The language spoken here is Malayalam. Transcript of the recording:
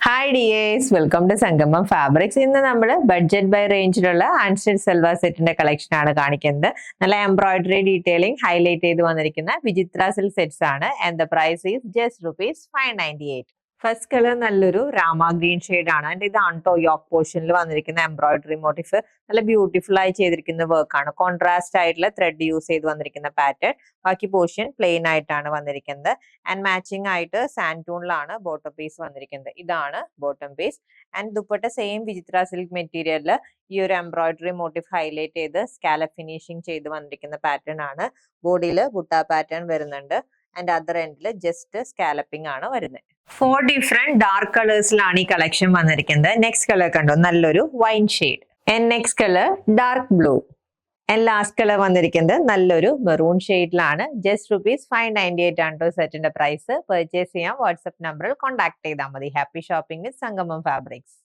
ഹായ് ഡിയേഴ്സ്, വെൽക്കം ടു സംഗമം ഫാബ്രിക്സ്. ഇന്ന് നമ്മൾ ബഡ്ജറ്റ് ബൈ റേഞ്ചിലുള്ള അൺസ്റ്റിച്ച് സൽവാർ സെറ്റിന്റെ കളക്ഷൻ ആണ് കാണിക്കുന്നത്. നല്ല എംബ്രോയിഡറി ഡീറ്റെയിലിംഗ് ഹൈലൈറ്റ് ചെയ്ത് വന്നിരിക്കുന്ന വിചിത്ര സിൽക്ക് സെറ്റ്സ് ആണ്. And the price is just ₹598. First colour നല്ലൊരു രാമ ഗ്രീൻ ഷെയ്ഡ് ആണ്. ആൻഡ് ഇതാണ് കേട്ടോ യോക്ക് പോർഷനിൽ വന്നിരിക്കുന്ന എംബ്രോയിഡറി മോട്ടീഫ്. നല്ല ബ്യൂട്ടിഫുൾ ആയി ചെയ്തിരിക്കുന്ന വർക്ക് ആണ്. കോൺട്രാസ്റ്റ് ആയിട്ടുള്ള ത്രെഡ് യൂസ് ചെയ്ത് വന്നിരിക്കുന്ന പാറ്റേൺ. ബാക്കി പോർഷൻ പ്ലെയിൻ ആയിട്ടാണ് വന്നിരിക്കുന്നത്. ആൻഡ് മാച്ചിങ് ആയിട്ട് സാൻഡൂണിലാണ് ബോട്ടം പീസ് വന്നിരിക്കുന്നത്. ഇതാണ് bottom piece. And dupatta same Vichitra silk മെറ്റീരിയലിൽ ഈ ഒരു എംബ്രോയിഡറി മോട്ടീഫ് ഹൈലൈറ്റ് ചെയ്ത് സ്കാലപ്പ് ഫിനിഷിംഗ് ചെയ്ത് വന്നിരിക്കുന്ന പാറ്റേൺ ആണ്. ബോഡിയിൽ ബുട്ട പാറ്റേൺ വരുന്നുണ്ട്. ആൻഡ് അതർ എൻഡിൽ ജസ്റ്റ് സ്കാലപ്പിംഗ് ആണ് വരുന്നത്. 4 ഡിഫറെന്റ് ഡാർക്ക് കളേഴ്സിലാണ് ഈ കളക്ഷൻ വന്നിരിക്കുന്നത്. നെക്സ്റ്റ് കളർ കണ്ടോ, നല്ലൊരു wine shade. And next colour dark blue. And last colour വന്നിരിക്കുന്നത് നല്ലൊരു മെറൂൺ ഷെയ്ഡിലാണ്. ജസ്റ്റ് ₹598 ആണ് സെറ്റിന്റെ പ്രൈസ്. പർച്ചേസ് ചെയ്യാൻ വാട്സ്ആപ്പ് നമ്പറിൽ കോൺടാക്ട് ചെയ്താൽ മതി. ഹാപ്പി ഷോപ്പിംഗ് വിത്ത് സംഗമം ഫാബ്രിക്സ്.